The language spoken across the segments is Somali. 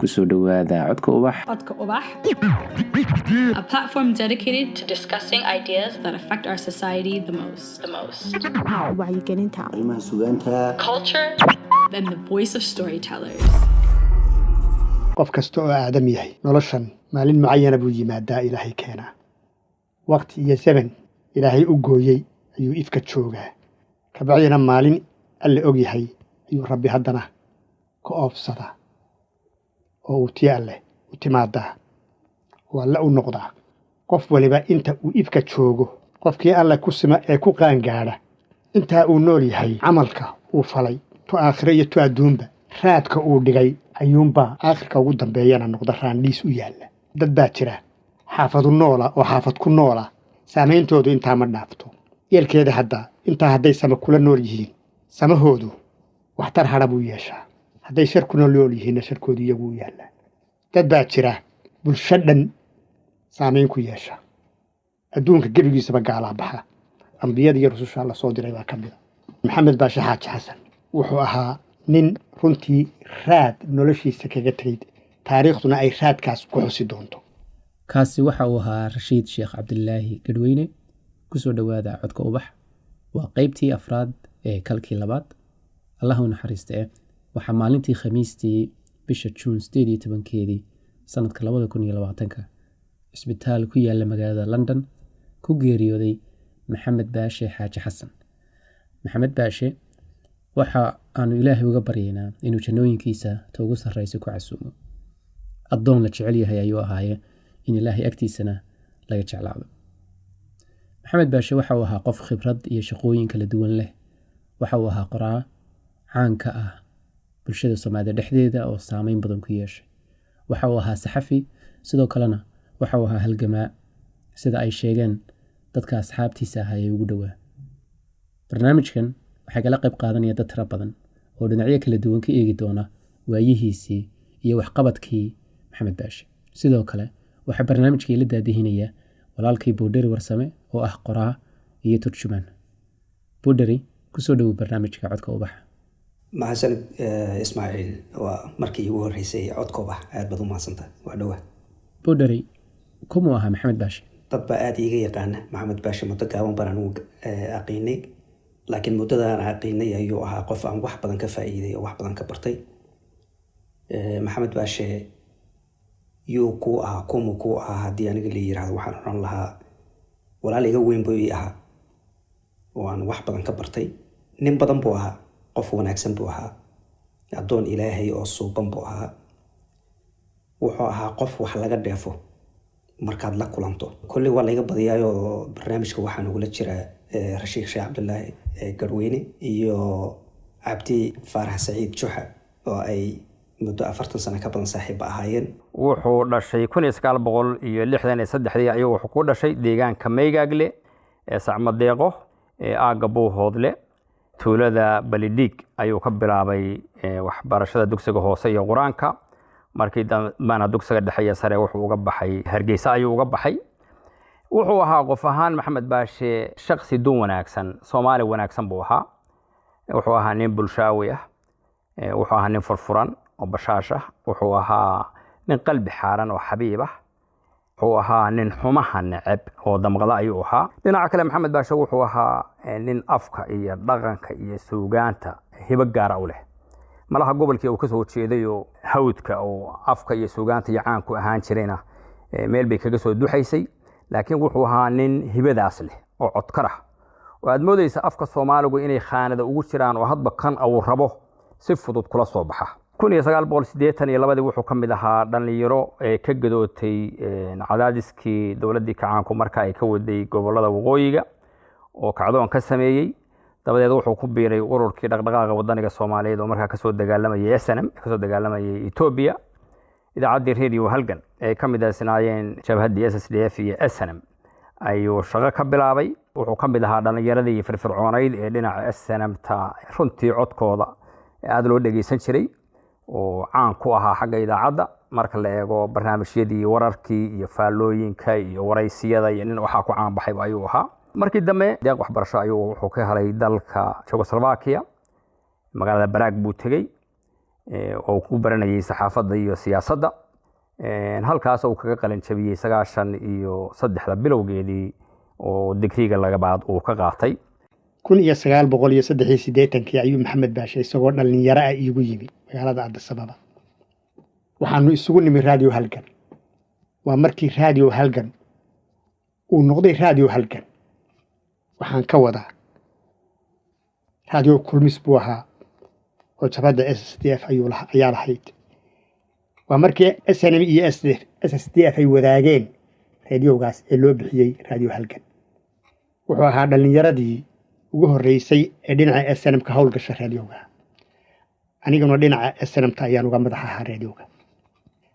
kusoo dhawaada codka ubax. Codka Ubax, a platform dedicated to discussing ideas that affect our society the most. wacyigelinta, arrimaha sugaanta, Culture, then the voice of storytellers. qof kasta oo aadam yahay noloshan maalin mucayana buu yimaadaa ilaahay keenaa waqti iyo zaman ilaahay u gooyey ayuu ifka joogaa kabacdina maalin alle og yahay ayuu rabbi haddana ka oofsadaa oo uu tii alle u timaadaa oo alle u noqdaa qof waliba inta uu ifka joogo qofkii alle ku sima ee ku qaangaadha intaa uu nool yahay camalka uu falay tu aakhiro iyo tu adduunba raadka uu dhigay ayuunbaa aakhirka ugu dambeeyana noqda raandhiis u yaalla dad baa jira xaafadu noola oo xaafad ku noola saameyntoodu intaa ma dhaafto yeelkeeda hadda intaa hadday sama kula nool yihiin samahoodu waxtar hadha buu yeeshaa hadday shar ku nool yihiinna sharkoodu iyagu u yaallaa dad baa jira bulsho dhan saameyn ku yeesha adduunka gebigiisaba gaalaa baxa ambiyada iyo rususha la soo diray baa ka mida maxamed baashe xaaji xasan wuxuu ahaa nin runtii raad noloshiisa kaga tegay taariikhduna ay raadkaas ku xusi doonto. kaasi waxa uu ahaa Rashiid Sheekh Cabdilaahi Gadweyne. kusoo dhawaada codka ubax. waa qaybtii afraad ee kalkii labaad. allah u naxariistee waxaa maalintii khamiistii bisha June 18 sanadka 2020 isbitaal ku yaala magaalada London ku geeriyooday maxamed baashe xaaji xasan. maxamed baashe waxa aanu ilaahay uga baryaynaa inuu jannooyinkiisa toogu sarreyso ku casuumo. addoon la jecel yahay ayuu ahaaye in ilaahay agtiisana laga jeclaado. maxamed baashe waxa uu ahaa qof khibrad iyo shaqooyin kala duwan leh. waxa uu ahaa qoraa caan ka ah bulshada Soomaalida dhexdeeda oo saameyn badan ku yeeshay. waxa uu ahaa saxafi, sidoo kalena waxa uu ahaa halgamaa sida ay sheegeen dadka asxaabtiisa ah ee ugu dhowaa. barnaamijkan waxay kala qayb qaadanaya dad tiro badan oo dhinacyo kala duwan ka eegi doona waayihiisii iyo waxqabadkii maxamed baashe. sidoo kale waxaa barnaamijkii la daadihinaya walaalkay Boodheri Warsame oo ah qoraa iyo turjumaan. Boodheri, kusoo dhawow barnaamijka codka ubax. mahadsanid Ismaaciil, waa markii ugu horeysay codka ubax. aad baad u mahadsantahay. waa dhawaa. Boodheri, kumuu ahaa maxamed baashe? dad baa aad iiga yaqaana maxamed baashe. muddo gaaban baan anugu aqiinay, laakiin muddadaan aqiinay ayuu ahaa qof aan wax badan ka faa'iiday oo wax badan ka bartay. maxamed baashe yuu ku ahaa, kumu ku ahaa haddii aniga la yiraahdo waxaan oran lahaa walaal iga weyn buu ii ahaa oo aan wax badan ka bartay. nin badan buu ahaa, qof wanaagsan buu ahaa, addoon ilaahay oo suuban buu ahaa. wuxuu ahaa qof wax laga dheefo markaad la kulanto. kolley waa layga badiyaayo barnaamijka waxaa nagula jira Rashiid Sheekh Cabdilaahi Gadweyne iyo Cabdi Faarax Saciid Juxa oo ay muddo 40 sano ka badan saaxiib ahaayeen. wuxuu dhashay 1963 ayuu wuxuu ku dhashay deegaanka Meygaagle ee Sacmadeeqo ee aaga Buuhoodle. tuulada Balidhiig ayuu ka bilaabay waxbarashada dugsiga hoose iyo quraanka. markii dambana dugsiga dhexe iyo sare wuxuu uga baxay Hargeysa ayuu uga baxay. wuxuu ahaa qof ahaan maxamed baashe shakhsi duun wanaagsan, Soomaali wanaagsan buu ahaa. wuxuu ahaa nin bulshaawi ah, wuxuu ahaa nin furfuran oo bashaash ah, wuxuu ahaa nin qalbi xaaran oo xabiib ah, wuxuu ahaa nin xumaha neceb oo damqada ayuu ahaa. dhinaca kale maxamed baashe wuxuu ahaa nin afka iyo dhaqanka iyo suugaanta hibo gaara u leh. malaha gobolkii uu ka soo jeeday oo hawdka oo afka iyo suugaanta iyo caan ku ahaan jirayna meel bay kaga soo duxaysay, laakiin wuxuu ahaa nin hibadaas leh oo codkar ah oo aad moodaysa afka Soomaaligu inay khaanada ugu jiraan oo hadba kan uu rabo si fudud kula soo baxa. 1982 wuxuu ka mid ahaa dhalinyaro ka gadootay cadaadiskii dawladdii kacaanku marka ay ka waday gobolada waqooyiga oo kacdoon ka sameeyay. dabadeed wuxuu ku biiray ururkii dhaqdhaqaaqa wadaniga Soomaaliyeed oo markaa ka soo dagaalamayay SNM, ka soo dagaalamayay Ethiopia. idaacaddii radio halgan ay ka mid ahaayeen jabhaddii SSDF iyo SNM ayuu shaqo ka bilaabay. wuxuu ka mid ahaa dhalinyaradii firfircoonayd ee dhinaca SNM-ta runtii codkooda aad loo dhageysan jiray oo caan ku ahaa xagga idaacadda marka la eego barnaamijyadii wararkii iyo faallooyinka iyo waraysiyada iyo nin waxa ku caan baxay ayuu ahaa. markii dambe deeq waxbarasho ayuu wuxuu ka helay dalka Czechoslovakia magaalada baraag buu tegey oo ku baranayay saxaafadda iyo siyaasadda halkaas uu kaga qalin jabiyey 93 bilowgeedii oo digriga labaad uu ka qaatay 1983 ayuu maxamed baashe isagoo dhalinyaro ah iigu yimi magaalada Addis Ababa waxaanu isugu nimi radio halgan waa markii radio halgan uu noqday radio halgan waxaan ka wadaa radio kulmis buu ahaa oo jabhadda SSDF ayaa lahayd waa markii SNM iyo SSDF ay wadaageen radiogaas ee loo bixiyey radio halgan wuxuu ahaa dhalinyaradii ugu horeysay ee dhinaca SNM ka howlgasha radioga aniguna dhinaca SNM ta ayaan uga madax ahaa radioga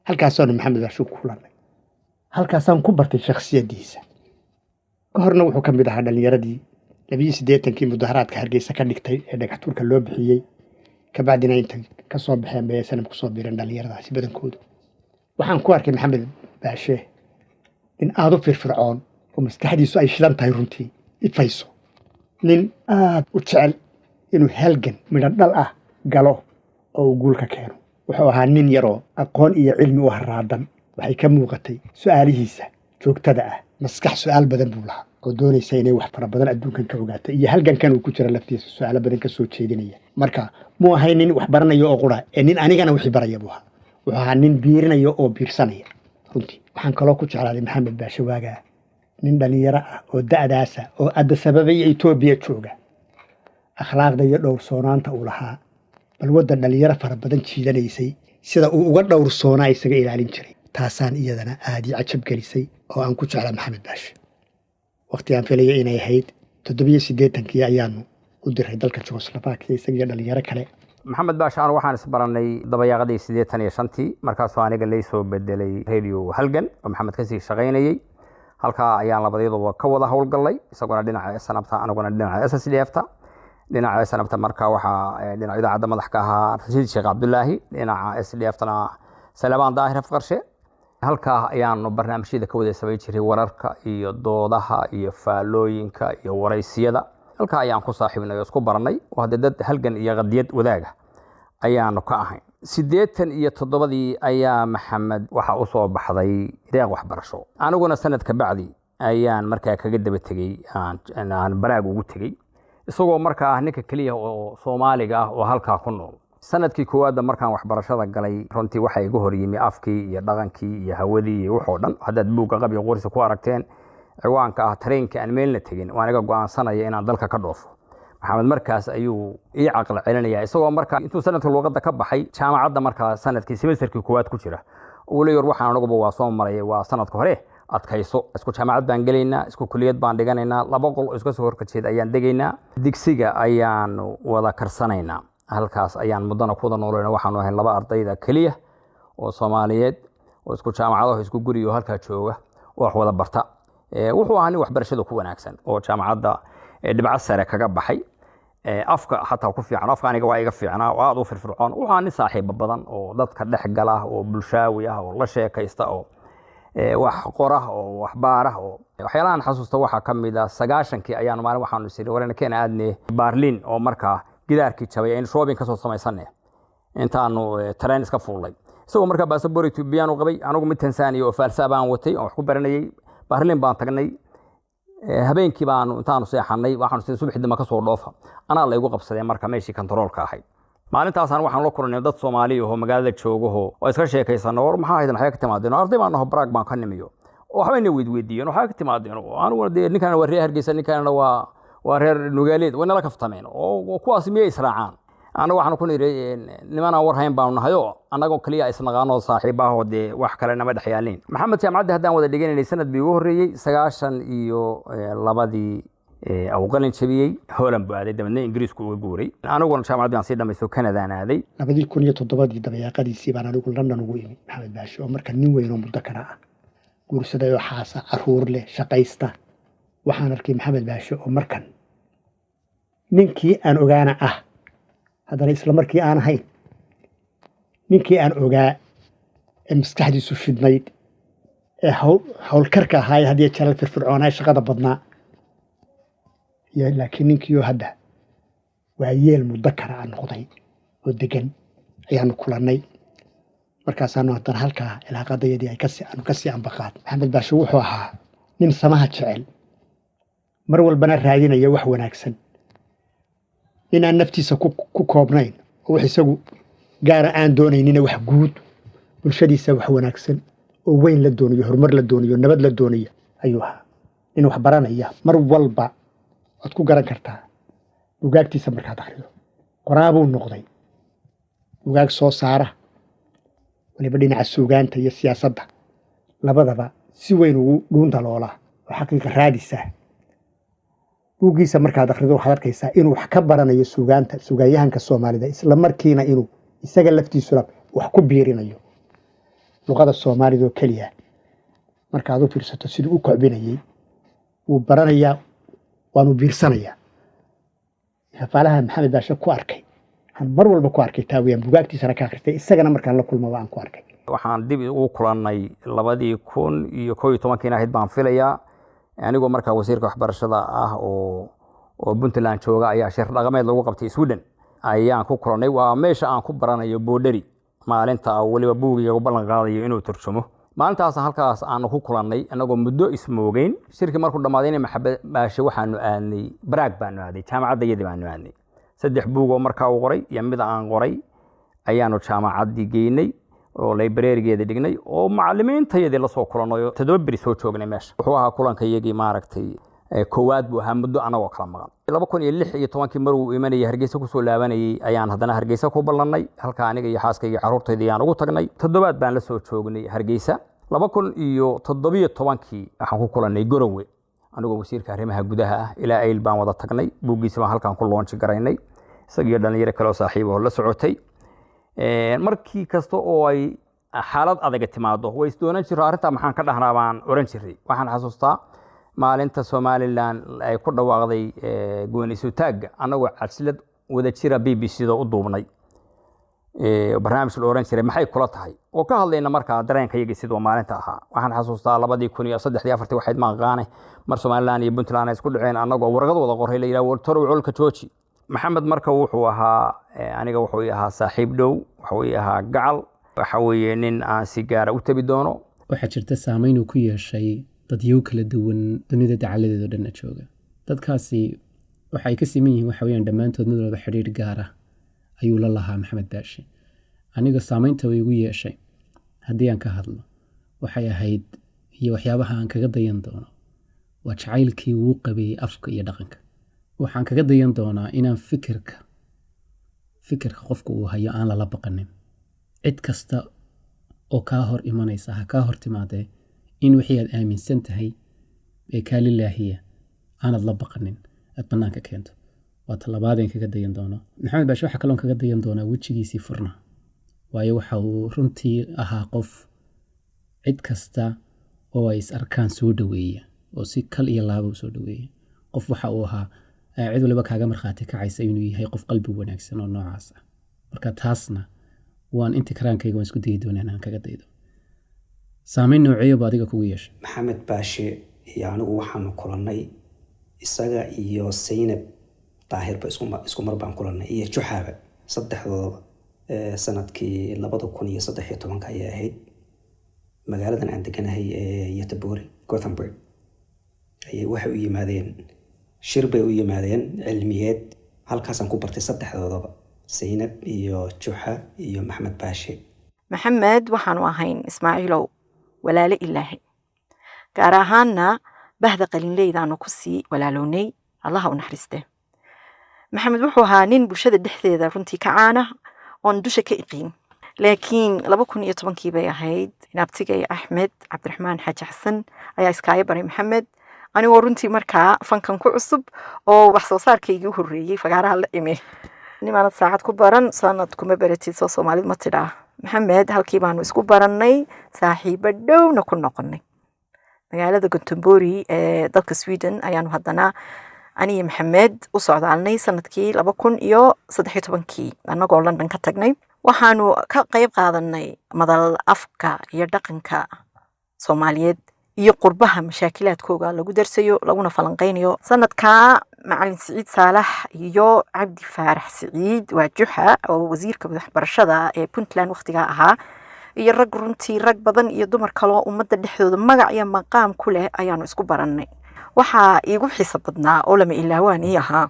halkaasoo maxamed baashe ku kulanay halkaasaan ku bartay shakhsiyadiisa ka horna wuxuu ka mid ahaa dhalinyaradii 82kii mudaharaadka Hargeysa ka dhigtay ee dhagaxtuurka loo bixiyey ka bacdina intan ka soo baxeen bay SNM ku soo biireen dhalinyaradaasi badankoodu waxaan ku arkay maxamed baashe in aad u firfircoon oo maskaxdiisu ay shidan tahay runtii ifayso nin aad u jecel inuu halgan midho dhal ah galo oo uu guul ka keeno wuxuu ahaa nin yaroo aqoon iyo cilmi u haraadan waxay ka muuqatay su'aalihiisa joogtada ah maskax su'aal badan buu lahaa oo doonaysa inay wax fara badan adduunkan ka ogaato iyo halgankan uu ku jira laftiisa su'aalo badan ka soo jeedinaya marka muu ahay nin wax baranayo oo qura ee nin anigana wixii baraya buu ahaa wuxuu ahaa nin biirinayo oo biirsanaya runtii waxaan kaloo ku jeclaaday maxamed baashe waagaa nin dhalinyaro ah oo da'daasa oo Addis Ababa iyo Itoobiya jooga akhlaaqda iyo dhowrsoonaanta uu lahaa bal wadda dhalinyaro fara badan jiidanaysay sida uu uga dhowrsoonaa isaga ilaalin jiray taasaan iyadana aad ii cajab gelisay oo aan ku jeclaa maxamed baashe waqti aan filayo inay ahayd 87kii ayaanu u diray dalka Czechoslovakia isaga dhalinyaro kale maxamed baashe aan waxaan isbaranay dabayaaqadii 85tii markaasoo aniga lay soo bedelay radio halgan oo maxamed ka sii shaqaynayay halkaa ayaan labadeeduba ka wada howlgalay isaguna dhinaca SNMta anaguna dhinaca SSDFta dhinaca SNMta markaa waxaa dhinaca idaacadda madax ka ahaa Rasiid Sheekh Cabdullaahi dhinaca SSDFtana Salmaan Daahir Afqarshe halkaa ayaanu barnaamijyada ka wada sameyn jiray wararka iyo doodaha iyo faalooyinka iyo waraysiyada halkaa ayaan ku saaxiibnay oo isku baranay oo hadda dad halgan iyo qadiyad wadaaga ayaanu ka ahayn 87 ayaa maxamed waxa u soo baxday deeq waxbarasho aniguna sanad ka bacdi ayaan markaa kaga daba tegay aan baraag ugu tegay isagoo markaa ninka kaliya oo Soomaaliga ah oo halkaa ku nool sanadkii koowaad markaan waxbarashada galay runtii waxa igu hor yimi afkii iyo dhaqankii iyo hawadii iyo wuxuu dhan hadda buuga qab iyo qorsi ku aragteen ciwaanka ah tareenka aan meelna tagin waan iga go'aansanaya inaan dalka ka dhoofo maxamed markaas ayuu ii caqli celinaya isagoo markaa intuu sanadka luqadda ka baxay jaamacadda markaa sanadkii semesterkii koowaad ku jira uu leeyahay waxaan anaguba waa soo maray waa sanadka hore adkayso isku jaamacad baan galeynaa isku kuliyad baan dhiganaynaa laba qol oo iska soo horkajeed ayaan degaynaa digsiga ayaan wada karsanaynaa halkaas ayaan mudana ku wada nooleena waxaanu ahayn laba ardayda kaliya oo Soomaaliyeed oo isku jaamacadaha isku guriyo halka jooga oo wax wada barta wuxuu ahaa nin waxbarashada ku wanaagsan oo jaamacadda dhibco sare kaga baxay afka xataa ku fiican afka aniga waa iga fiicnaa oo aad u firfircoon waxa nin saaxiib badan oo dadka dhex gala oo bulshaawi ah oo la sheekaysta oo wax qoraha oo wax baaraha oo waxyaalahan xasuusta waxa kamid ah 90kii ayaan maalin waxaanu siray warana keen aadne Berlin oo markaa gidaarkii jabay in shopping ka soo samaysanay intaanu tareen iska fuulay isagoo markaa baasaboor Ethiopian u qabay anigu mid Tansaaniya oo falsafa baan watay oo wax ku baranayay Berlin baan tagnay habeenkii baan intaanu seexanay waxaanu si subaxdii ma ka soo dhoofa ana la igu qabsaday marka meeshii controlka ahayd maalintaasaan waxaan la kulannay dad Soomaali oo magaalada joogo oo iska sheekaysana war maxaa haydan xaga ka timaadeen arday baan nahay Prague baan ka nimiyo oo waxbayna weydiiyeen waxa ka timaadeen anigu ninkan waa reer Hargeysa ninkan waa reer Nugaaleed wana la kaftameen oo kuwaas miyay israacaan anagu waxaan ku niray nimana war hayn baan nahay oo anagu kaliya isnaqaano saaxiibaha de wax kale nama dhaxyaalin maxamed jaamacadda hadaan wada dhiganay sanad bii ugu horeeyay 92 أو قلنا شبيه هولن بعد ده من إنجليز كوجوري أنا أقول شامعة بيان سيدا مسوي كندا أنا هذي نبدي كونية تضبط يدبي يا قدي سيبنا نقول لنا نقول محمد باشا عمر كان نوي يوم مذكرة قرص ده يحاسة أرور له شقيسته وحنركي محمد باشا عمر كان نينكي أن أجانا هذا رئيس الأمريكي أنا هاي نينكي أن أجا مستحدي سوشيد نايد حول كركة هاي هذه تشارل في الفرعون هاي شقة بدنا لكن نينكيو هذا waa yeel muddo kale aan noqday oo degan ayaanu kulannay markaasaanu haddana halkaa cilaaqadayadii aanu kasii ambaqaad. maxamed baashe wuxuu ahaa nin samaha jecel, mar walbana raadinaya wax wanaagsan, nin aan naftiisa ku koobnayn oo wax isagu gaara aan doonaynina wax guud bulshadiisa wax wanaagsan oo weyn la doonayo, horumar la doonayo, nabad la doonayo ayuu ahaa. nin wax baranaya mar walba waad ku garan kartaa bugaagtiisa markaad akhrido. qoraabuu noqday, bugaag soo saara waliba dhinaca suugaanta iyo siyaasadda labadaba si weyn ugu dhuundaloola oo xaqiiqa raadisa. buuggiisa markaad akhrido waxaad arkaysaa inuu wax ka baranayo suugaanta, suugaanyahanka Soomaalida, isla markiina inuu isaga laftiisuna wax ku biirinayo luqada Soomaalida oo keliya. markaad u fiirsato siduu u kobcinayay wuu baranayaa waanu biirsanayaa. faalaha maxamed baashe ku arkay, waxaan mar walba ku arkay taawiyaan bugaagtiisana ka akhristay, isagana markaan la kulmo waan ku arkay. waxaan dib ugu kulannay 2011 ahayd baan filayaa, anigoo markaa wasiirka waxbarashada ah oo Puntland jooga ayaa shir dhaqameed lagu qabtay Sweden ayaan ku kulannay. waa meesha aan ku baranayo boodhari maalinta waliba buugiga u ballan qaadayo inuu turjumo. maalintaas halkaas aan ku kulannay anagoo muddo ismoogeyn. shirkii markuu dhamaaday maxamed baashe waxaanu aadnay Prague, baanu aaday jaamacadda baanu aadnay. 3 buug oo markaa uu qoray iyo mid aan qoray ayaanu jaamacaddii geynay oo library-geeda dhignay oo macallimiintayadii la soo kulannay 7 beri soo joognay meesha. wuxuu ahaa kulankayagii maaragtay koowaad buu ahaa muddo anagoo kala maqan. 2016 maruu imanayay Hargeysa ku soo laabanayay ayaan haddana Hargeysa ku ballannay. halka aniga iyo xaaskayga carruurtayda ayaan ugu tagnay. 7 baan la soo joognay Hargeysa. 2017 waxaan ku kulannay Garowe anigoo wasiirka arrimaha gudaha ah. ilaa ayl baan wada tagnay. buuggiisa baan halkan ku launch garaynay isagii dhalinyaro kale oo saaxiib ah la socotay. markii kasta oo ay xaalad adag timaado way isdoonan jireen arrinta maxaan ka dhahnaa baan oran jiray. waxaan xasuustaa maalinta Somaliland ay ku dhawaaqday go'aansiyada anagoo cadslad wada jira BBC-da u duubnay barnaamij la oran jiray maxay kula tahay oo ka hadlayna markaa dareenkayga sidoo maalinta ahaa. waxaan xasuustaa 2003 waxayd maaqaane mar Somaliland iyo Puntland ay isku dhaceen anagoo warqad wada qoray la yiraahdo Walter Culka Jooji. maxamed marka wuxuu ahaa aniga wuxuu ahaa saaxiib dhow, wuxuu ahaa gacal, waxa weeye nin aan si gaar ah u tabi doono. waxaa jirta saameyn uu ku yeeshay dadyo kala duwan dunida dacaladeeda dhan jooga. dadkaasi waxay ka siman yihiin waxa weeyaan dhammaantood midooda xiriir gaar ah ayuu la lahaa maxamed baashe. aniga saameynta uu igu yeeshay haddii aan ka hadlo waxay ahayd iyo waxyaabaha aan kaga dayan doono waa jacaylkii uu qabay afka iyo dhaqanka. waxaan kaga dayan doonaa inaan fikirka qofka uu hayo aan lala baqanin. cid kasta oo kaa hor imanaysa ha kaa hor timaadee in wixii aad aaminsan tahay ee kaa lilaahiya aanad la baqanin aad bannaanka keento. waa talabaadeen kaga dayan doono. maxamed baashe waxaa kaloon kaga dayan doonaa wejigiisii furna, waayo waxa uu runtii ahaa qof cid kasta oo ay is arkaan soo dhaweeya oo si kal iyo laaba u soo dhaweeya. qof waxa uu ahaa cid waliba kaaga markhaati kacaysa inuu yahay qof qalbi wanaagsan oo noocaas ah. marka taasna waan intii karaankayga waan isku dayi doonaa inaan kaga daydo. saameyn noocyo ba adiga kugu yeeshay? maxamed baashe iyo anigu waxaanu kulannay isaga iyo Zaynab Daahirba isku mar baan kulannay iyo Juxaaba saddexdoodaba sanadkii 2013 ayay ahayd. magaaladan aan deganahay ee Göteborg, Gothenburg ayay waxay u yimaadeen shir bay u yimaadeen cilmiyeed. halkaasaan ku bartay saddexdoodaba, Zaynab iyo Juxa iyo maxamed baashe. maxamed waxaanu ahayn Ismaaciilow walaalo ilaahay, gaar ahaanna bahda qalinleydaanu ku sii walaalownay, allaha u naxariiste. maxamed wuxuu ahaa nin bulshada dhexdeeda runtii ka caana oon dusha ka iqiin. laakiin 2010 bay ahayd inaabtigay Axmed Cabdiraxmaan Xaaji Xasan ayaa iskaaga baray maxamed, anigoo runtii markaa fankan ku cusub oo wax soo saarkaygii u horreeyay fagaaraha la imi. nimaanad saacad ku baran sanad kuma baratid soo Soomaalid ma tidhaa. maxamed halkii baanu isku barannay, saaxiibo dhowna ku noqonnay. magaalada Gothenburg ee dalka Sweden ayaanu haddana aniga maxamed u socdaalnay sanadkii 2013 annagoo London ka tagnay. waxaanu ka qayb qaadanay madal afka iyo dhaqanka Soomaaliyeed iyo qurbaha mashaakilaadkooga lagu darsayo laguna falanqeynayo. sanadka macalin siciid saalax iyo cabdi faarax siciid waa juxa oo wasiirka waxbarashada ee puntland waqtigaa ahaa, iyo rag runtii rag badan iyo dumar kaloo ummadda dhexdooda magac iyo maqaam ku leh ayaanu isku barannay. waxaa iigu xiiso badnaa oo lama ilaawaan ii ahaa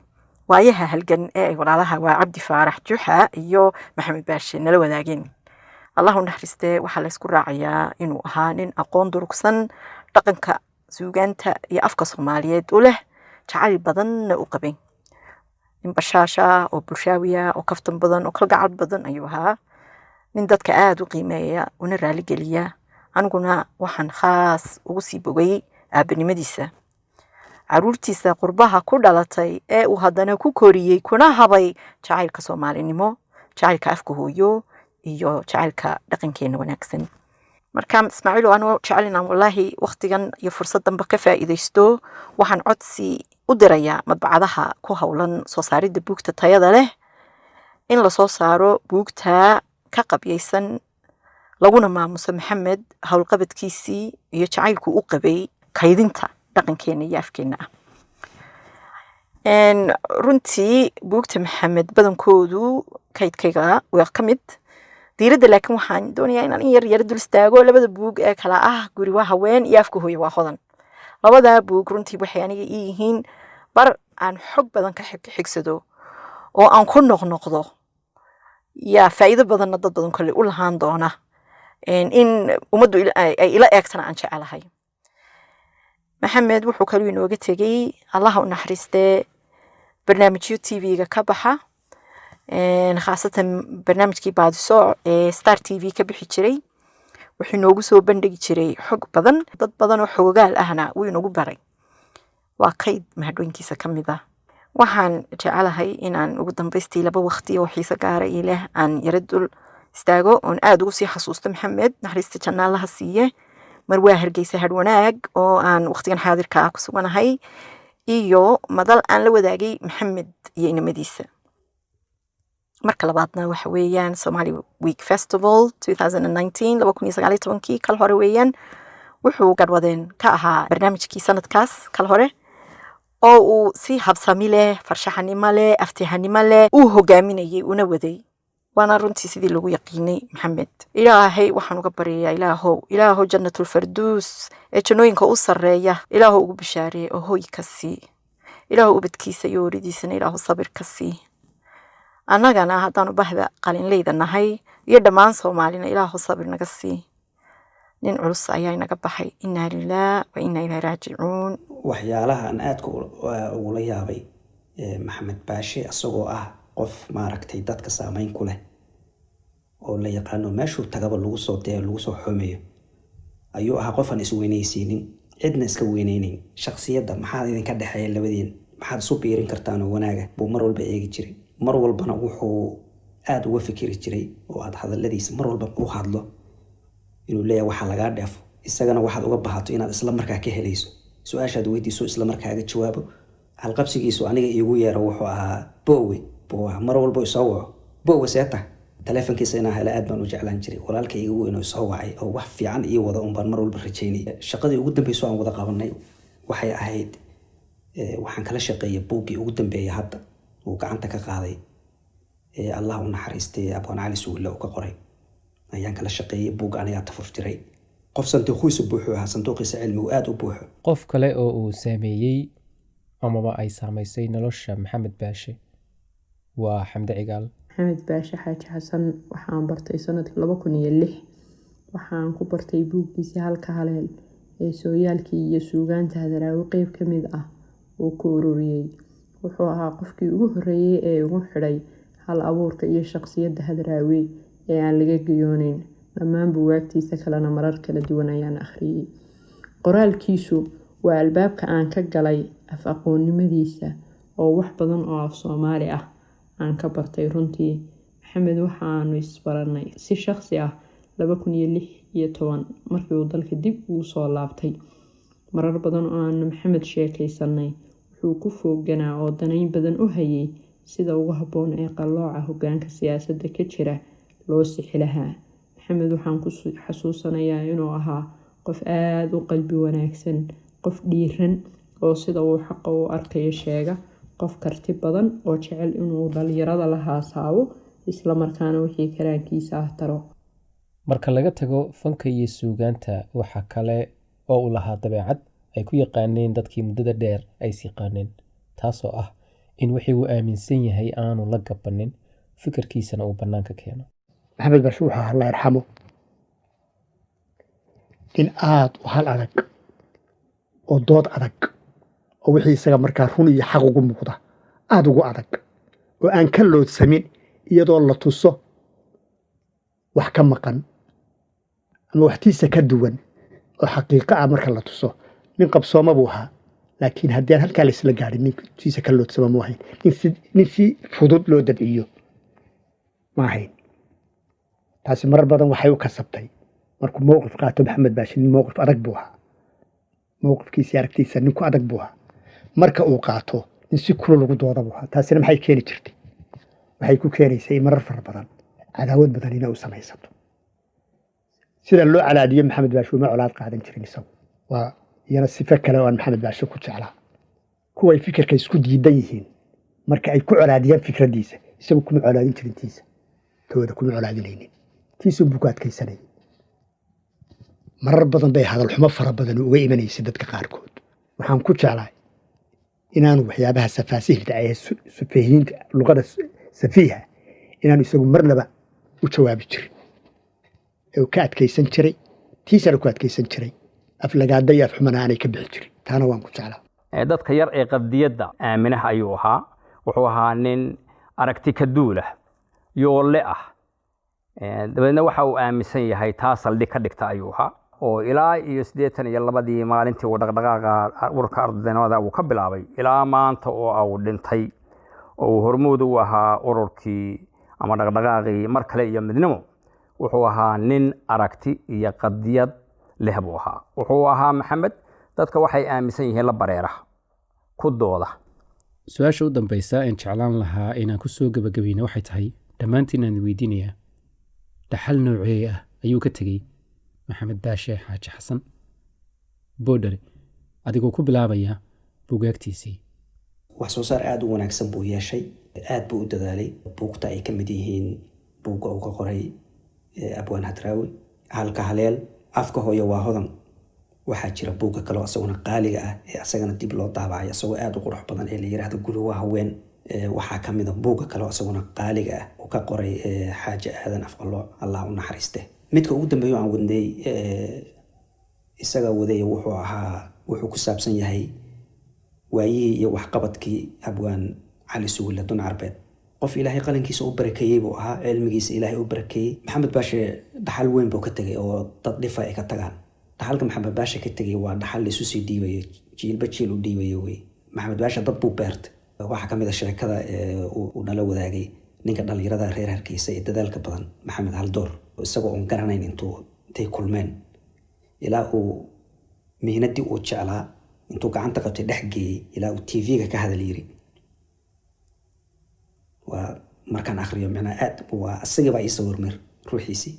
waayaha halgan ee ay walaalaha waa cabdi faarax juxa iyo maxamed baashe nala wadaageen. allah u naxariistee waxaa laysku raacayaa inuu ahaa nin aqoon durugsan, dhaqanka suugaanta iyo afka soomaaliyeed u leh, jacayl badanna u qabay, nin bashaasha oo bulshaawiya oo kaftan badan oo kalgacal badan ayuu ahaa, nin dadka aada u qiimeeya una raaligeliya. aniguna waxaan khaas ugu sii bogay aabanimadiisa, caruurtiisa qurbaha ku dhalatay ee uu haddana ku koriyey kuna habay jacaylka soomaalinimo, jacaylka afka hooyo iyo jacaylka dhaqankeena wanaagsan. marka ismaaciil anoo jecel inaan wallaahi waqtigan iyo fursaddanba ka faa'iidaysto, waxaan codsi u dirayaa madbacadaha ku howlan soo saaridda buugta tayada leh in lasoo saaro buugta ka qabyaysan, laguna maamuso maxamed howlqabadkiisii iyo jacaylku u qabay kaydinta dhaqankeena iyo afkeena ah. runtii buugta maxamed badankoodu kaydkayga waa ka mid diiradda, laakiin waxaan doonayaa inaan in yar dul istaago labada buug ee kala ah Guri waa haween iyo Afka hooyo waa hodan. labada buug runtii waxay aniga ii yihiin bar aan xog badan ka xigsado oo aan ku noqnoqdo, yaa faa'iido badanna dad badan kale u lahaan doona in ummaddu ay ila eegtana aan jecelahay. maxamed wuxuu kaloo inooga tegay allah u naxariistee barnaamijyo TV-ga ka baxa, khaasatan barnaamijkii baadiso ee Star TV ka bixi jiray. wuxuu inoogu soo bandhigi jiray xog badan, dad badan oo xogaal ahna wuu inoogu baray. waa kayd mahadhooyinkiisa ka mid ah. waxaan jecelahay inaan ugu dambaystii 2 waqti oo xiiso gaara ii leh aan yara dul istaago oon aada ugu sii xasuusto maxamed, naxariista janna allaha siiye. mar waa Hargeysa Hadh Wanaag oo aan waqtigan xaadirka ah ku suganahay, iyo madal aan la wadaagay maxamed iyo inamadiisa. marka labaadna waxa weeyaan Somali Week Festival 2019 kal hore weeyaan. wuxuu garwadeen ka ahaa barnaamijkii sanadkaas kal hore, oo uu si habsami leh, farshaxanimo leh, aftihanimo leh uu hogaaminayay una waday. waana runtii sidii lagu yaqiinay maxamed. ilaahay waxaan uga baryayaa ilaahow jannatul farduus ee jannooyinka u sarreeya ilaahow ugu bishaareeye oo hooy ka sii, ilaahow ubadkiisa iyo waridiisana ilaahow sabir ka sii. annagana haddaanu bahda qalinleyda nahay iyo dhammaan soomaalina ilaahow sabir naga sii. nin culus ayaa inaga baxay, innaa lillaah wa innaa ilaahi raajicuun. waxyaalaha aan aadka ugula yaabay maxamed baashe asagoo ah qof maaragtay dadka saameyn ku leh oo la yaqaano meeshuu tagaba lagu soo xumeeyo, ayuu ahaa qof aan isweynaysiinin, cidna iska weynaynayn. shakhsiyadda maxaa idinka dhexeeya labadiin, maxaad isu biirin kartaan oo wanaaga buu mar walba eegi jiray. mar walbana wuxuu aada uga fikiri jiray oo aad hadalladiisa mar walba u hadlo inuu leeyahay waxaa lagaa dheefo, isagana waxaad uga bahato inaad isla markaa ka helayso. su-aashaad weydiiso isla markaaga jawaabo. halqabsigiisu aniga iigu yeero wuxuu ahaa boowe mar walba isoo waco, boowe seeta taleefankiisa inaan hela aad baan u jeclaan jiray. walaalka iigu weyn oo isoo wacay oo wax fiican ii wada un baan mar walba rajaynay. shaqadii ugu dambeysay aan wada qabanay waxay ahayd waxaan kala shaqeeyay buuggii ugu dambeeyay hadda uu gacanta ka qaaday allah u naxariistay Abaan Cali Suulle uu ka qoray, ayaan kala shaqeeyay. buug anigaa tafurtiray. qof sanduuqiisa buuxu ahaa, sanduuqiisa cilmigu aada u buuxo. qof kale oo uu saameeyey amaba ay saamaysay nolosha maxamed baashe waa Xamde Cigaal. maxamed baashe xaaji xasan waxaan bartay sanadkii 2006. waxaan ku bartay buuggiisii Halka Haleel ee sooyaalkii iyo suugaanta hadraawi qeyb ka mid ah uu ku ururiyey. wuxuu ahaa qofkii ugu horreeyay ee ugu xidhay hal abuurka iyo shakhsiyadda hadraawi ee aan laga giyooneyn. dhammaan buugaagtiisa kalena marar kala duwan ayaan akhriyey. qoraalkiisu waa albaabka aan ka galay af aqoonnimadiisa oo wax badan oo af Soomaali ah aan ka bartay. runtii maxamed waxaanu isbaranay si shakhsi ah 2016 markii uu dalka dib ugu soo laabtay. marar badan oo aan maxamed sheekaysanay wuxuu ku fooganaa oo danayn badan u hayay sida ugu habboon ee qallooca hoggaanka siyaasadda ka jira loo sixi lahaa. maxamed waxaan ku xasuusanayaa inuu ahaa qof aada u qalbi wanaagsan, qof dhiiran oo sida uu xaqa u arkayo sheega, qof karti badan oo jecel inuu dhalinyarada la haasaabo islamarkaana wixii karaankiisa ah taro. marka laga tago fanka iyo suugaanta, waxaa kale oo uu lahaa dabeecad ay ku yaqaaneen dadkii muddada dheer ay siqaaneen, taasoo ah in wixii uu aaminsan yahay aanu la gabanin, fikirkiisana uu bannaanka keeno. maxamed baashe wuxuu ahaa, allah yarxamo, in aada u hal adag oo dood adag oo wixii isaga markaa run iyo xaq ugu muuqda aada ugu adag oo aan ka loodsamin iyadoo la tuso wax ka maqan ama waxtiisa ka duwan oo xaqiiqo ah marka la tuso. nin qabsooma buu ahaa, laakiin haddii aan halkaa laysla gaadhin nintiisa ka loodsama mu ahayn. nin si fudud loo dabciyo ma ahayn. taasi marar badan waxay u kasabtay markuu mowqif qaato maxamed baashe nin mowqif adag buu ahaa, mowqifkiisa aragtiisa ninku adag buu ahaa. marka uu qaato nin si kulul ugu dooda buu ahaa. taasina maxay keeni jirtay? waxay ku keenaysay marar fara badan cadaawad badan inay u samaysato. sida loo calaadiyo maxamed baashe uma colaad qaadan jirin isagu. waa iyana sifo kale oo aan maxamed baashe ku jeclaa. kuway fikirka isku diidan yihiin marka ay ku colaadiyaan fikraddiisa, isagu kuma colaadin jirin tiisa, tooda kuma colaadinaynin, tiisu buu ku adkaysanayay. marar badan bay hadal xumo fara badan uga imanaysay dadka qaarkood. waxaan ku jeclahay inaanu waxyaabaha safaasihda ee sufahiinta luqada safiiha inaanu isagu marnaba u jawaabi jirin, ee ka adkaysan jiray, tiisana ku adkaysan jiray, aflagaada iyo afxumana aanay ka bixi jirin. taana waan ku jeclaa. dadka yar ee qadiyadda aaminaha ayuu ahaa. wuxuu ahaa nin aragti ka duulah, yoole ah, dabeedna waxa uu aaminsan yahay taa saldhig ka dhigta ayuu ahaa. oo ilaa iyo 82 maalintii uu dhaqdhaqaaqa ururka ardaynimada uu ka bilaabay ilaa maanta oo uu dhintay, oo uu hormuud u ahaa ururkii ama dhaqdhaqaaqii mar kale iyo midnimo. wuxuu ahaa nin aragti iyo qadiyad leh buu ahaa. wuxuu ahaa maxamed dadka waxay aaminsan yihiin la bareera ku dooda. su-aasha u dambaysa aan jeclaan lahaa inaan ku soo gabagabayna waxay tahay, dhammaantiin aan weydiinayaa, dhaxal noocee ah ayuu ka tegey maxamed baashe xaaji xasan boodhare, adigoo ku bilaabaya buugaagtiisii? wax soo saar aada u wanaagsan buu yeeshay, aada buu u dadaalay. buugta ay ka mid yihiin buugga uu ka qoray abwaan hadraawi, halka haleel, afka hooyo waa hodan. waxaa jira buugga kaleo isaguna qaaliga ah ee asagana dib loo daabacay isagoo aada u qurux badan ee la yiraahdo guluwa haween. waxaa ka mid a buugga kaleo isaguna qaaliga ah uu ka qoray xaaji aadan afqalo, allah u naxariiste. midka ugu dambeeyo aan wadnay isaga waday wuxuu ku saabsan yahay waayihii iyo waxqabadkii abwaan cali sugulle dun carbeed. qof ilaahay qalinkiisa u barakeeyey buu ahaa, cilmigiisa ilaahay u barakeeyey. maxamed baashe dhaxal weyn buu ka tegay oo dad dhifa ay ka tagaan. dhaxalka maxamed baashe ka tegay waa dhaxal laisu sii dhiibayo, jiilba jiil u dhiibayo wey. maxamed baashe dad buu beertay. waxaa ka mid a sheekada uu nala wadaagay ninka dhallinyarada reer Hargeysa ee dadaalka badan maxamed haldoor, isagoo oon garanayn intay kulmeen ilaa uu mihnadii uu jeclaa intuu gacanta qabtay dhex geeyey ilaa uu tv-ga ka hadal yiri. waa markaan akhriyo macnaa aad waa asagii baa ii sawirmir ruuxiisii.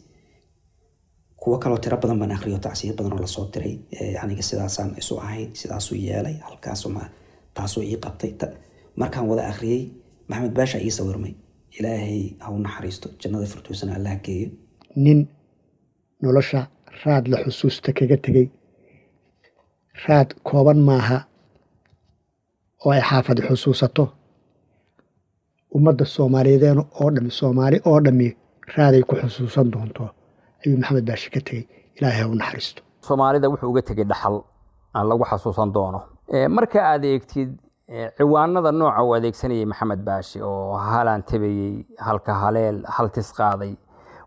kuwo kaloo tiro badan baan akhriyo, tacsiyo badan oo lasoo diray, aniga sidaasaan isu ahayn, sidaasuu yeelay, halkaasuma taasuu ii qabtay. markaan wada akhriyey maxamed baasha ii sawirmay. ilaahay ha u naxariisto, jannada firdowsana allah geeyo. nin nolosha raad la xusuusta kaga tegey, raad kooban maaha oo ay xaafadi xusuusato. ummadda soomaaliyeedeen oo dhami, soomaali oo dhami raaday ku xusuusan doonto ayuu maxamed baashe ka tegey. ilaahay ha u naxariisto. soomaalida wuxuu uga tegey dhaxal aan lagu xasuusan doono. marka aad eegtid ciwaanada nooca uu adeegsanayay maxamed baashe oo halaan tabayey, halka haleel, hal tis qaaday,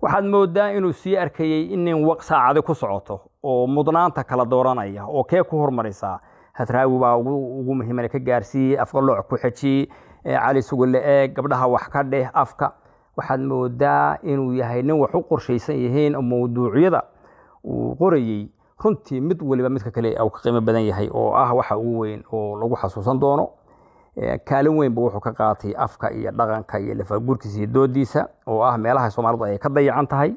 waxaad moodaa inuu sii arkayay in nin saacadi ku socoto oo mudnaanta kala dooranaya oo kee ku hormaraysaa. hadraawi baa ugu muhiimana ka gaarsiiyey, afqalooc ku xejiyey, cali sugulle eeg, gabdhaha wax ka dheh, afka. waxaad moodaa inuu yahay nin wax u qorshaysan yihiin oo mawduucyada uu qorayey runtii mid waliba midka kale uu ka qiimo badan yahay, oo ah waxa ugu weyn oo lagu xasuusan doono. kaalin weyn buu wuxuu ka qaatay afka iyo dhaqanka iyo lafaguurkiisa iyo doodiisa, oo ah meelaha Soomaalidu ay ka dayacan tahay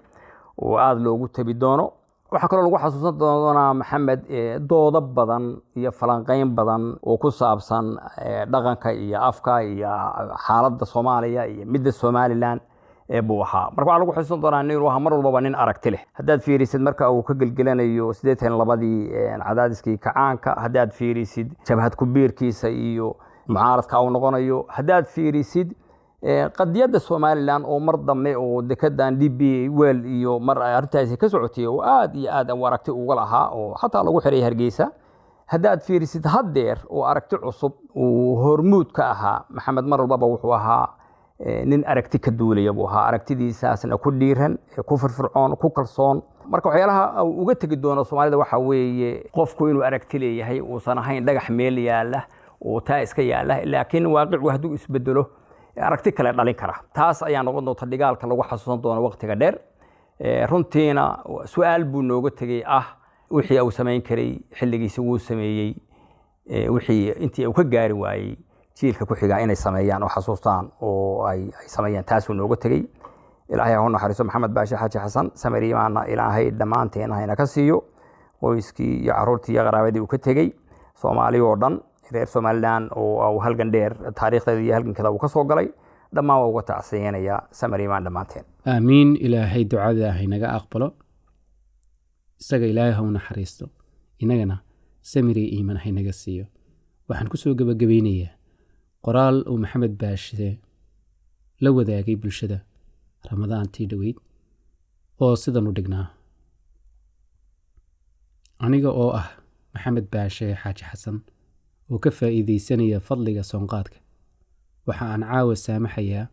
oo aad loogu tabi doono. waxaa kaloo lagu xasuusan doonaa maxamed doodo badan iyo falanqeyn badan oo ku saabsan dhaqanka iyo afka iyo xaaladda Soomaaliya iyo midda Somaliland buu ahaa. Marka waxaa lagu xasuusan doonaa inuu ahaa mar walba nin aragti leh. Haddaad fiirisid marka uu ka gelgelanayo 82 cadaadiskii kacaanka, haddaad fiirisid jabhad ku biirkiisa iyo mucaaradka uu noqonayo, haddaad fiirisid qadiyadda Somaliland oo mar dambe oo dekedan DP World iyo mar arrintaasi ka socotay oo aad iyo aad aragti uga lahaa oo xataa lagu xiray Hargeysa. haddaad fiirisid haddeer oo aragti cusub uu hormuud ka ahaa maxamed mar walba wuxuu ahaa nin aragti ka duulaya buu ahaa aragtidiisaasna ku dhiiran ku firfircoon ku kalsoon marka waxyaalaha uu uga tagi doono Soomaalida waxa weeye qofku inuu aragti leeyahay oo san ahayn dhagax meel yaala oo taa iska yaala laakiin waaqicu hadduu isbedelo aragti kale dhalin kara taas ayaa noqon doonta dhigaalka lagu xasuusan doono waqtiga dheer runtiina su'aal buu nooga tagay wixii uu sameyn karay xilligiisa uu sameeyay wixii intii uu ka gaari waayay jiilka ku xiga inay sameeyaan oo xasuustaan oo ay sameeyaan taas uu nooga tagay ilaahay ha naxariiso maxamed baashi xaaji xasan samariimaana ilaahay dhamaanteen hayna ka siiyo qoyskii iyo carruurtii iyo qaraabadii uu ka tagay Soomaali oo dhan reer Somaliland oo halgan dheer taariikhdeeda iyo halgankeeda uu ka soo galay dhammaan waa uga tacsiinaya samariimaan dhamaanteen aamiin ilaahay ducada haynaga aqbalo isaga ilaahay ha naxariisto inagana samiri iiman haynaga siiyo waxaan ku soo gabagabeynayaa qoraal uu maxamed baashi la wadaagay bulshada ramadaantii dhaweyd oo sidan u dhignaa aniga oo maxamed baashi xaaji xasan oo ka faa'iideysanaya fadliga soonqaadka waxa aan caawa saamaxayaa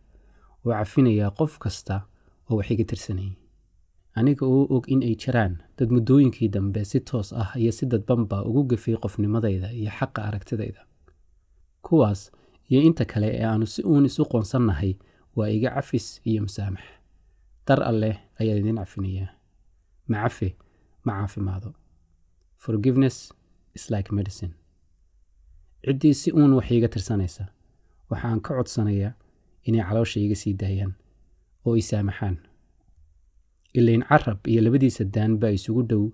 oo cafinayaa qof kasta oo wax iga tirsanayay aniga oo og in ay jiraan dad muddooyinkii dambe si toos iyo si dadbanba ugu gafay qofnimadayda iyo xaqa aragtidayda kuwaas iyo inta kale ee aanu si uun isu qoonsannahay waa iga cafis iyo musaamax dar alleh ayaa idin cafinayaa ma cafi ma caafimaado forgiveness is like medicine ciddii si uun wax iiga tirsanaysa waxaan ka codsanayaa inay caloosha iga sii daayaan oo i saamaxaan ilayn carab iyo labadiisa daan baa isugu dhow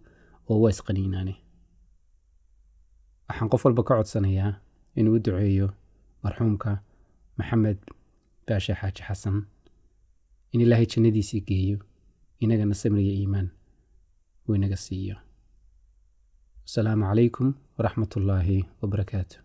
oo waa isqaniinaane waxaan qof walba ka codsanayaa inuu u duceeyo marxuumka maxamed baashi xaaji xasan in ilaahay jannadiisii geeyo inagana samriya iimaan uu inaga siiyo asalaamu calaykum waraxmatullaahi wabarakaatu